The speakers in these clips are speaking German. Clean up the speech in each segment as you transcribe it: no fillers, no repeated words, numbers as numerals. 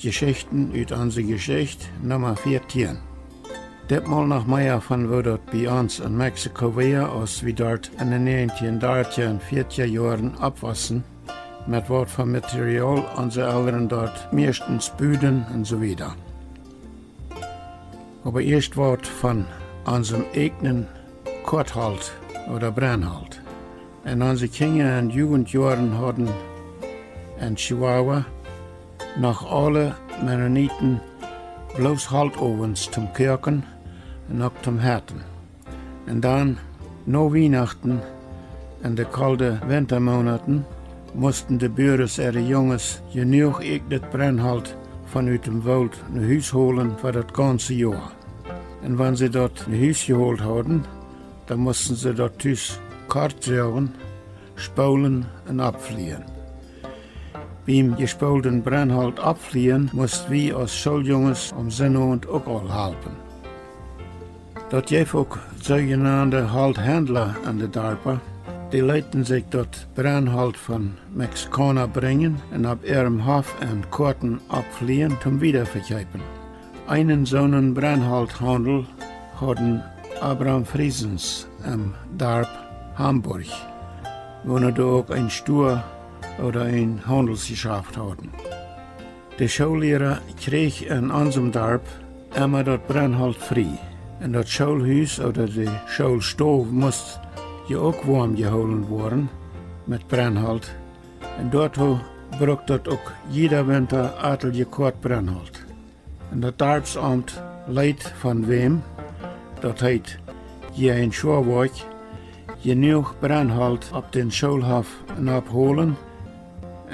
Geschichten uit onze Geschichte Nummer 14. Ditmal nog meer van wo dat bij ons in Mexico weer, als we dort in de 1930 en 40 jaren opwassen, met wat van materiaal onze ouderen dort meestens buden en zo weiter. Aber eerst wat van onze eigenen Korthalt oder Brennhalt. En onze Kinder- en Jugendjahre hadden in Chihuahua noch alle Mennoniten bloß Haltovens zum Kirken und auch zum Härten. Und dann, no Weihnachten, in de kalte Wintermonaten, mussten de Bürgers ihre Jungs genug eignet Brennhalt vanuit dem Wald naar huis holen voor das ganze Jahr. Und wenn sie dort naar huis geholt hadden, dann mussten sie dort thuis kart saugen, spolen und abfliehen. Beim gespolten Brennhalt abfliehen mussten wir als Schuljungens om Zinnhond ook al helpen. Dat geeft ook zogenaamde halthändler aan de dorpen. Die lieten zich dat Brennhalt van Mexikaner brengen en op ihrem Hof en Korten abfliehen zum Wiederverkaufen. Einen zo'n Brennhalthandel hadden Abraham Friesens im Dorp Hamburg, wo er ook een Stur oder ein Handelsgeschäft hatten. Der Schullehrer kreeg in unserem Dorf immer das Brennhalt frei. Und das Schulhaus oder die Schulstove musste ja auch warm geholt worden mit Brennhalt. Und dort braucht das auch jeder Winter etliche Quart Brennhalt. Und das Dorfsamt leidt von wem, das heißt, je ein Schorwerk, genug Brennhalt auf den Schulhof abholen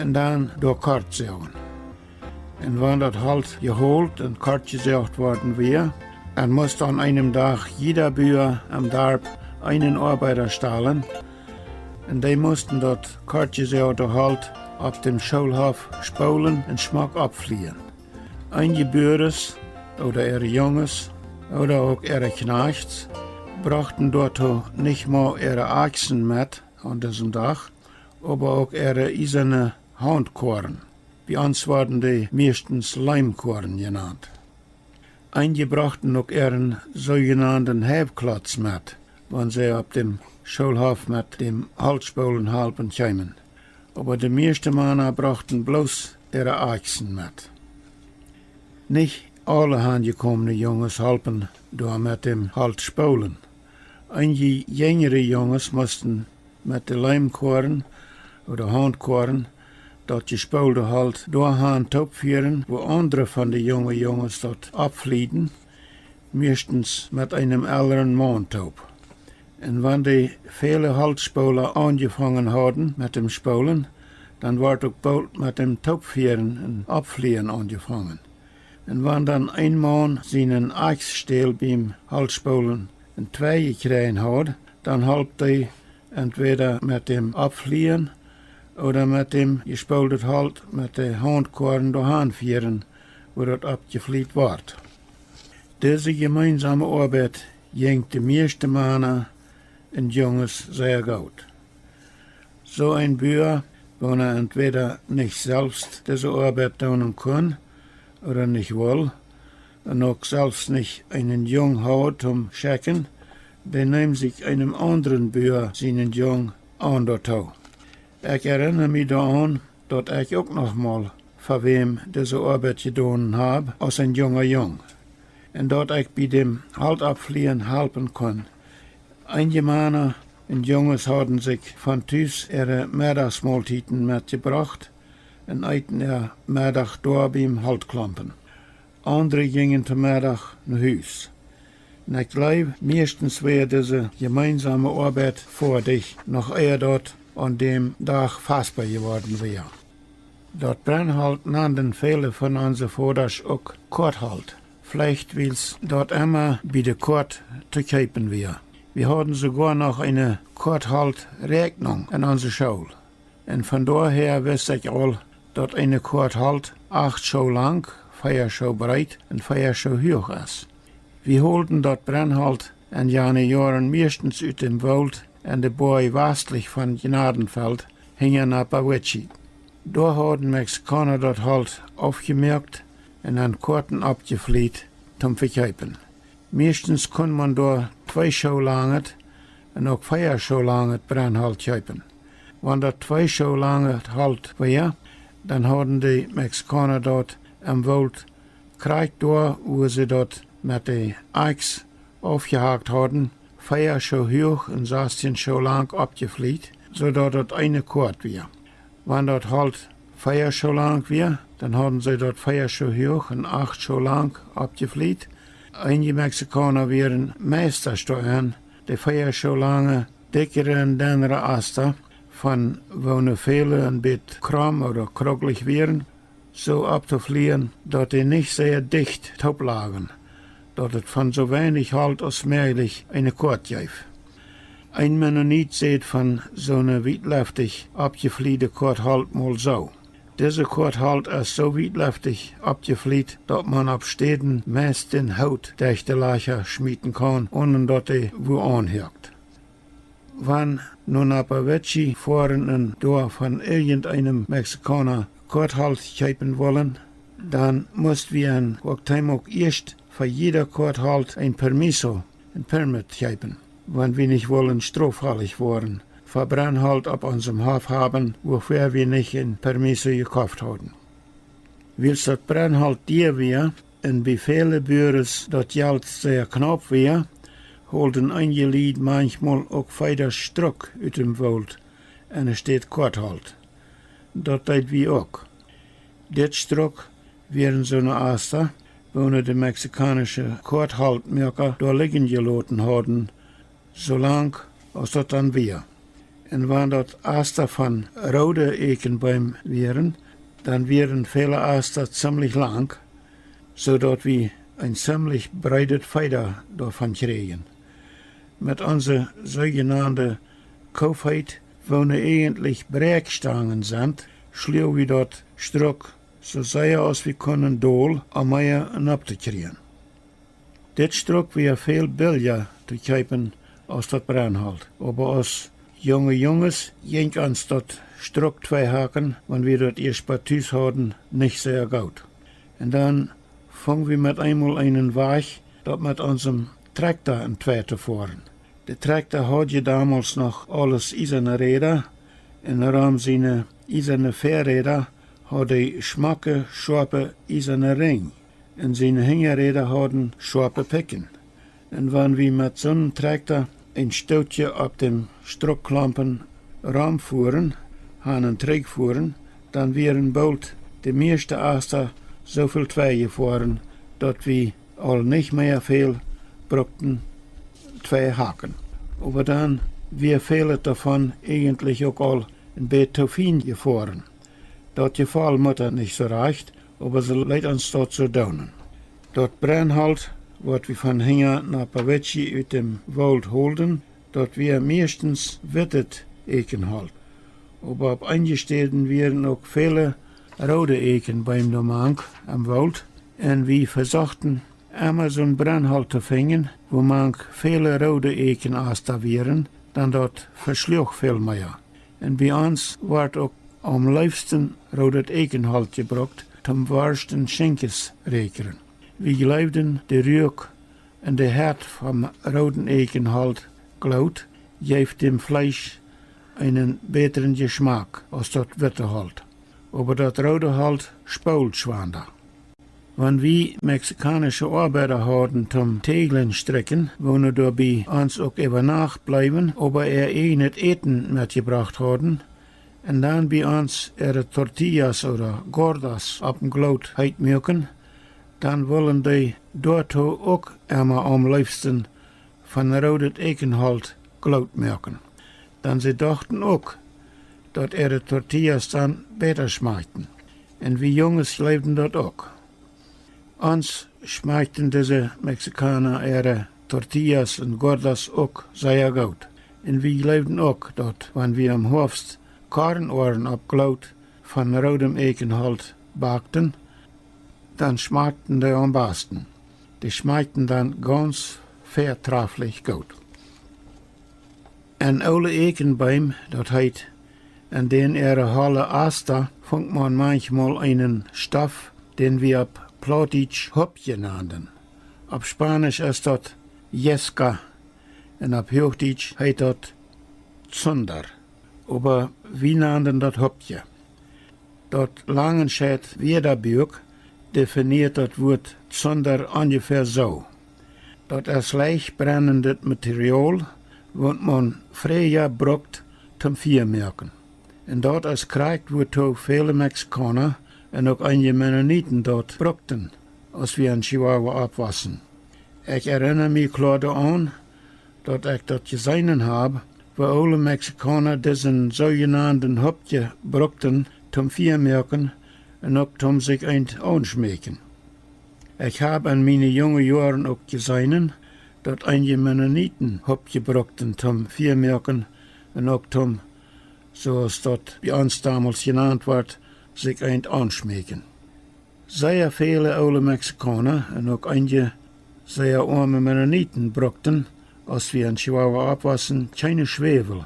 und dann durch Kart saugen. Und wenn das halt geholt und Kart gesaugt worden wäre, dann musste an einem Tag jeder Bauer am Dorf einen Arbeiter stellen und die mussten das Kart gesaugte halt auf dem Schulhof spolen und Schmack abfliehen. Einige Bürgers oder ihre Jungs oder auch ihre Knechts brachten dort nicht mal ihre Achsen mit an diesem Tag, aber auch ihre eiserne Handkorn. Bei uns waren die meistens Leimkorn genannt. Einige brachten auch ihren sogenannten Hebklotz mit, wenn sie auf dem Schulhof mit dem Halsspolen halten kämen. Aber die meisten Männer brachten bloß ihre Achsen mit. Nicht alle angekommene Jungs halten da mit dem Halsspolen. Einige jüngere Jungs mussten mit den Leimkorn oder Handkorn dat gespoelde halt doorgaan top führen, wo andere von den jungen Jungs dort abflieden, meistens mit einem älteren Manntop. Und wenn die viele Halsspoler angefangen hadden mit dem Spolen, dann ward auch bald mit dem Topführen und Abfliehen angefangen. Und wenn dann ein Mann seinen Achsstiel beim Halsspolen in zwei gekriegt hat, dann halbt er entweder mit dem Abfliehen oder mit dem gespolten Halt mit den Handkorn dahin führen, wo das abgefliegt wird. Diese gemeinsame Arbeit ging die meisten Männer und Jungs sehr gut. So ein Bauer, wenn er entweder nicht selbst diese Arbeit tun kann oder nicht will, und auch selbst nicht einen Jungen hat zum Checken, dann nimmt sich einem anderen Bauer seinen Jungen an dazu. Ich erinnere mich daran, dass ich auch noch mal von wem diese Arbeit getan habe, als ein junger Jung. Und dass ich bei dem Haltabfliehen helfen kann. Einige Männer und Jungs hatten sich von Tüß ihre Mittagsmahlzeiten mitgebracht und eiten ihr Mittag da beim Haltklampen. Andere gingen zum Mittag nach Haus. Und ich glaube, meistens wäre diese gemeinsame Arbeit vor dich noch eher dort an dem Tag fassbar geworden wäre. Dat Brennhalt nannten viele von unseren Vaters auch Korthalt. Vielleicht weil's dort immer bei der Kort zu kaufen wäre. Wir hatten sogar noch eine Korthalt-Rechnung in unserer Schule. Und von daher wusste ich all, dass eine Korthalt 8 Schuh lang, 4 Schuh breit und 4 Schuh hoch ist. Wir holten dat Brennhalt in jene Jahren meistens uit dem Wald en de Boy westlich von Gnadenfeld hingen nach Bawichi. Da hadden Mexikaner dat halt aufgemerkt en dan korten abgefliet zum verkuipen. Meestens kon man door 2 show langet en ook 4 show langet brandhout kuipen. Wanneer dat 2 show langet halt weer, dan hadden de Mexicanen dort am Wald krijgt door hoe ze dat met de axe aufgehakt hadden, 4 show hoog en 16 show lang abgefliet, zodat het eine kort weer. Wanneer dat halt 4 show lang weer, dan hadden ze dat 4 show hoog en 8 show lang abgefliet. Einige Mexicaner waren meestersteuern, de 4 show lange, dikkere en dennere aster, van wonen vele een beetje kram oder krogelig waren, so abzufliehen, dat die nicht sehr dicht top lagen, dat het van so wenig halt als möglich eine Kort gaf. Ein Mennonit seht van zo'n wietleftig abgefliede Kort halt mal so. Deze Kort halt ist so wietleftig abgefliet, dat man ab Städten meist den Haut durch de Lacher schmieden kann, ohne dat die wo anhört. Wann nun aber welche fahren ein Dorf von irgendeinem Mexikaner Korthalt kaufen wollen, dann musst wir ein auch erst für jeder Korthalt ein Permiso, ein Permit kaufen, wenn wir nicht wollen straffällig worden, für Brandhalt ab unserem Hof haben, wofür wir nicht ein Permiso gekauft haben. Wils dat Brandhalt dir wir, en bei vielen Büros dat Geld sehr knapp wir, holden einige Lied manchmal auch weiter Struck uit dem Wald en er steht Korthalt. Dat deed wie ook. Dit Struck wären so eine Aster, wo de mexikanische Korthaltmerker door liggen gelaten hadden, so lang als dat dan weer. En wanneer dat Aster van rode Ekenbeim wären, dann wären viele Aster ziemlich lang, zodat wir ein ziemlich breites Feder davon kriegen. Mit unserer sogenannten Kaufheit, wo eigentlich Brekstangen sind, schlau wir dort Struck so sehr als wir können dool am Meier en ab te kriegen. Dit Struck wir viel billiger zu kaufen als dat Brandhalt. Aber als junge Jungs jenk uns dat Struck 2 haken, wenn wir dort erst bei Tüs hatten, nicht sehr gut. Und dann fangen wir mit einmal einen Weg, dat mit unserem Traktor in 2 te fahren. Der Traktor had je damals noch alles eiserne Räder, en ram seine eiserne Fahrräder had hij schmakke, scharpe eiserne Ring, en seine Hingerräder hadden scharpe Picken. En wanneer wir mit zo'n Traktor ein Stootje op dem Struckklampen ram fuhren, einen Träg fuhren, dann wären bald de meeste Aster so viel 2 gefahren, dat wir al nicht mehr viel brauchten 2 Haken. Aber dann wir viele davon eigentlich auch all ein bisschen fin gefahren. Dat Geval moet er nicht so recht, aber sie leidt uns dort so daunen. Dort Brandhalt, wat wir von Hinger nach Pavetschi uit dem Wald holden, dort wir meistens wittet Ekenhalt. Aber ab eingesteden wären auch viele rode Eken beim Domank am Wald, en wir versuchten einmal so ein Brandhalt zu finden, wo man viele rode Eken aasta wären, dann dort verschluch viel mehr. En bei uns wordt auch am liefsten rodet Ekenhalt gebracht, zum warsten Schenkes rekenen. Wir geloofden de reuk en de hart vom roden Ekenhalt glaut, geeft dem Fleisch einen besseren Geschmack als dat witte Halt. Aber dat rode Halt spoelt schwander. Wenn wir mexikanische Arbeiter hatten zum Teglen strecken, wonen dabei uns auch über Nacht bleiben, aber nicht Eten mitgebracht hatten, und dann bei uns Tortillas oder Gordas auf dem Glaut heitmöken, dann wollen die dort auch immer am liebsten von rodet Ekenhalt Glaut merken. Dann sie dachten auch, dass Tortillas dann besser schmeckten. Und wir Jungs lebten dort auch. Uns schmeckten diese Mexikaner ihre Tortillas und Gordas auch sehr gut. Und wir lebten auch dort, wenn wir am Hofst Kornohren abgelaut von rodem Ekenhalt bakten, dann schmeckten die am besten. Die schmeckten dann ganz vertrefflich gut. Ein oude Ekenbeim, dat heet, an den ihre Halle Aster, funkt man manchmal einen Stoff, den wir ab Plattdeutsch Hopje nannten. Op Spanisch ist dat Jeska en op Hochdeutsch heet dat Zunder. Aber wir nannten dat Hopje. Dat Langenscheid Wederbuch definiert dat Wort Zunder ungefähr so. Dat is leicht brennendes Material, wat man früher brukt zum Viermerken. En dat is krijgt wordt ook viele Mexikaner en ook einige Mennoniten dat brukten, als wir in Chihuahua abwassen. Ich erinnere mich klar daran, dat ich dat gesehen habe, wo alle Mexikaner diesen sogenannten Hopje brukten zum Viermerken en ook zum sich anschmecken. Ich habe in meinen jungen Jahren auch gesehen, dat einige Mennoniten Hopje brukten zum Viermerken en ook zum, zoals dat bij ons damals genannt wordt, sich anschmecken. Sehr viele oude Mexikaner en ook einige sehr arme Mennoniten brukten, als wir in Chihuahua abwassen, keine Schwefel.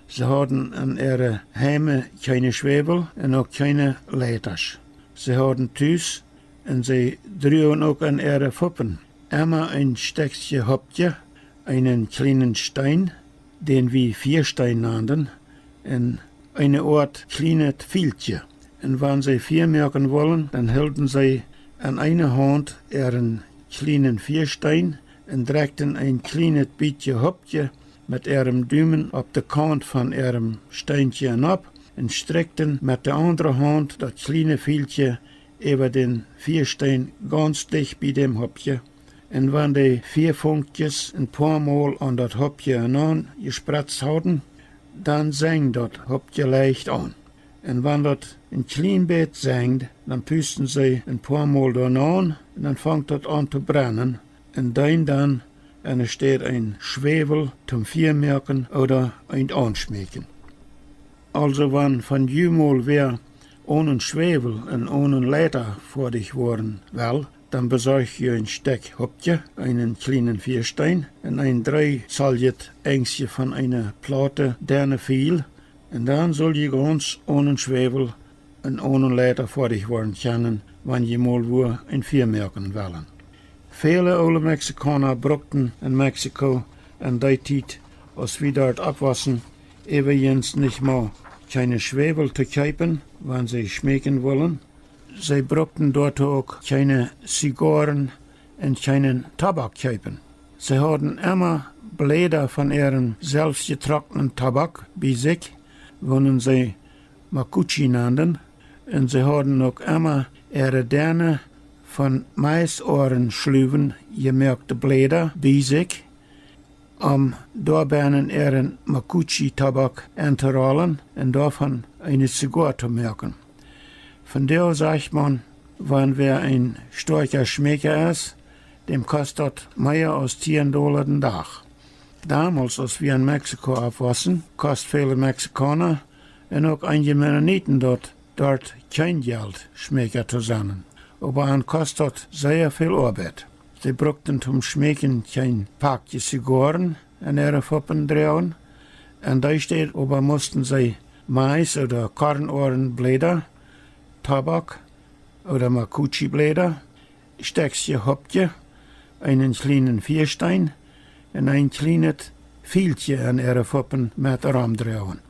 Sie hadden in ihre Heime keine Schwefel en ook keine Leiters. Sie hadden thuis en sie drüben ook an ihre Puppen immer ein Stückchen Hopje, einen kleinen Stein, den wir Vierstein nannten, en eine Art kleines Fieltje. Und wenn sie viermerken wollen, dann hielten sie an einer Hand ihren kleinen Vierstein und drückten ein kleines bisschen Hopje mit ihrem Daumen auf den Kant von ihrem Steinchen ab und streckten mit der anderen Hand das kleine Fieltje über den Vierstein ganz dicht bei dem Hopje. Und wenn die vier Funkjes ein paar Mal an das Hopje an gespratzt hatten, dann sang das Hopje leicht an. Und wenn das ein klein Bett sang, dann pusten sie ein paar Mal an und dann fängt das an zu brennen. Und dann entsteht ein Schwefel zum Viermerken oder ein Anschmecken. Also wenn von jemals wer ohne Schwefel und ohne Leiter vor dich worden will, dann besorg je ein Stück Hopje, einen kleinen Vierstein und ein 3 Saljet Ängstje von einer Platte, derne viel. Und dann soll je ganz ohne Schwefel und ohne Leiter vor dich worden können, wenn je mal wo ein Viermerken wollen. Viele oude Mexikaner brukten in Mexiko in der Zeit, als wir dort abwassen, übrigens nicht mal keine Schwefel zu kaufen, wenn sie schmecken wollen. Sie brukten dort auch keine Zigarren und keinen Tabak kaufen. Sie hatten immer Blätter von ihrem selbstgetrockneten Tabak bei sich, wonen sie Macuchi nannten, und sie hatten auch immer ihre Derne von Maisohrenschlüven gemerkte Blätter bei sich, dabei ihren Macuchi-Tabak anzurollen und davon eine Zigarre zu merken. Von der sagt man, wenn wer ein starker Schmecker ist, dem kostet mehr als $10 den Tag. Damals, als wir in Mexiko abwassen, kostet viele Mexikaner und auch einige Mennoniten dort kein Geld, Schmecker zu sein. Aber an kostet sehr viel Arbeit. Sie brauchten zum Schmecken kein Packje Zigarren in ihre Puppen drehen. Und da steht, aber mussten sie Mais- oder Kornohrenblätter, Tabak oder Macuchi-Blätter, Stückchen Hopje, einen kleinen Vierstein und ein kleines Fieltje an ihre Puppen mit rumdrehen.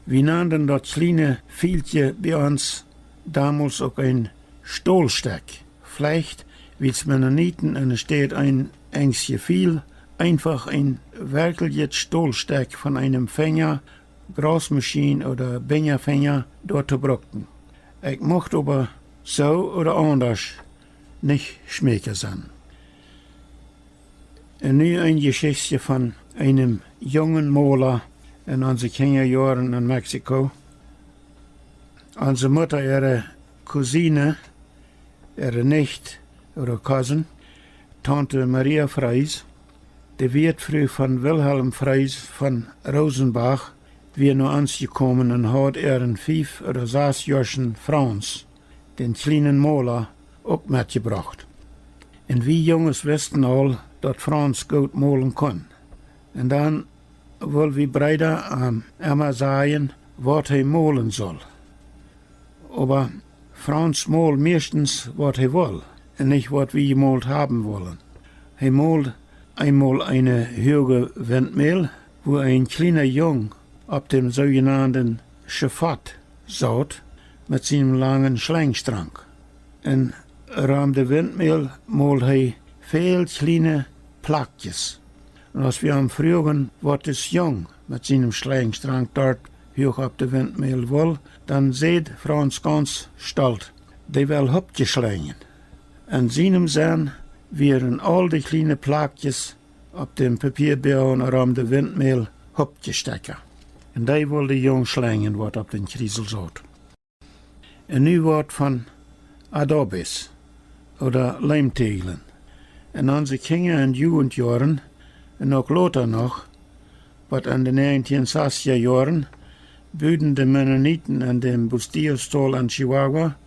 Wir nannten das kleine Fieltje bei uns damals auch ein Stolsteck. Vielleicht, wie es Mennoniten, und es steht ein Ängstje viel, einfach ein wirkliches Stolsteck von einem Fänger, Großmaschine oder Bengerfänger dort zu brauchen. Ich mochte aber so oder anders nicht schmecken sein. Und nu ein Geschichte von einem jungen Maler in unseren Kinderjahren in Mexiko. Unsere Mutter, ihre Cousine, ihre Nicht oder Cousin, Tante Maria Freis, die wird früh von Wilhelm Freis von Rosenbach, wir nach uns gekommen und hat ihren 5 oder 6 Jahren Franz, den kleinen Maler, auch mitgebracht. Und wir Jungs wussten all, dass Franz gut malen kann. Und dann wollen wir beide immer sagen, was er malen soll. Aber Franz malt meistens wat hij wil en nicht wat wir gemalt haben wollen. Hij malt einmal eine hoge Windmühle, wo ein kleiner Jung auf dem sogenannten Schafott saß mit seinem langen Schlangstrang. En ram de Windmühle malt hij veel kleine plakjes. En als wir am fragen, wat is Jung mit seinem Schlangstrang dort hoch auf der Windmühle will, dann seht Franz ganz stolz, die will abgeschlagen. En seinem Sinn wären all die kleine plakjes auf dem Papierbaum ram de Windmühle abgestecken. En die will de Jung schlangen, wat op den Kriesel zat. En nu wordt van adobes, oder Leimtegelen. En onze Kinder- en Jugendjahre, en ook later nog, wat in de 1960er jaren, buden de Mennoniten en de Bustillo-stal in Chihuahua,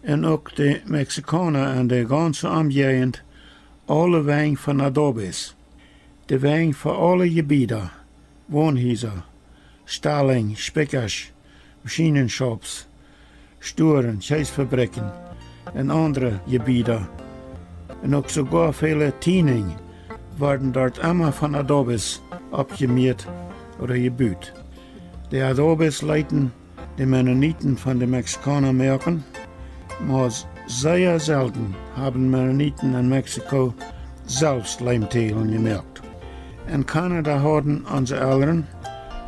en ook de Mexicanen en de ganze omgegend, alle wegen van adobes. De wegen voor alle gebieden, woonhuizen, stalling, spikkers, maschinenshops, storen, cheesefabrieken en andere gebieden. En ook sogar viele Tieningen worden dort immer van adobes opgemeerd oder gebouwd. De adobes leiden de Mennoniten van de Mexicanen merken, maar sehr selten haben Mennoniten in Mexiko selbst Leimtegelen gemerkt. In Canada hadden onze Eltern,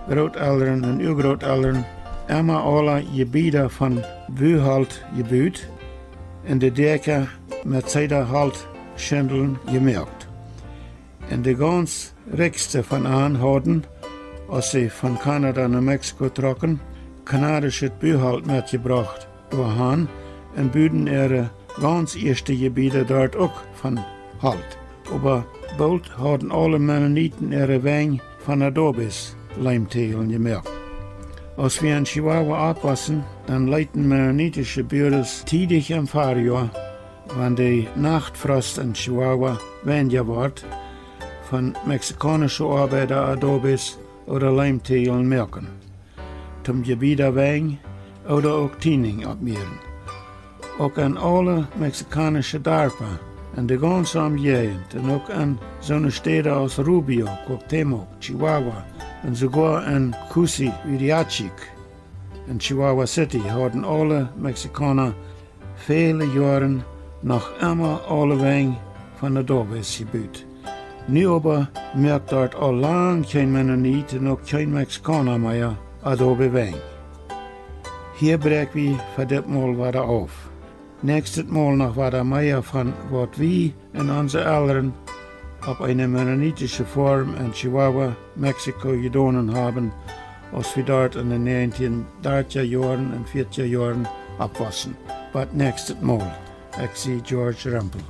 grootouderen en urgrootouderen immer alle gebieden van buurhalt gebouwd en de dekken met zijderhalt schindeln gemerkt. En de ganz rijkste van aan hadden, als ze van Canada naar Mexico trokken, Kanadische buurhalt metgebracht door Han en buden ihre ganz eerste gebieden dort ook van halt. Aber bald hadden alle Mennoniten ihre wegen van adobes Leimtegelen gemerkt. Als wir in Chihuahua aufpassen, dann leiten mennonitische Bürgers tidig im Fahrjahr, wenn die Nachtfrost in Chihuahua weniger wird, von mexikanischen Arbeiter adobes oder Leimtegeln merken. Zum Gebiet wegen oder auch Tiening abmehren. Auch an alle mexikanischen Dörfer in der ganzen Umgegend und auch an so Städte aus Rubio, Cuauhtémoc, Chihuahua und sogar in Cusi, Uriachik in Chihuahua City haben alle Mexikaner viele Jahre noch immer alle Wegen von adobes gebaut. Nu aber merkt dort al lang kein Mennonit und auch kein Mexikaner mehr adobe wegen. Hier brechen wir für das Mal weiter auf. Nächstes Mal noch weiter mehr von was wir in unseren Eltern auf eine mennonitische Form in Chihuahua, Mexiko getan haben, als wir dort in den 1930er Jahren und 40er Jahren abwassen. Aber nächstes Mal, ich sehe George Rempel.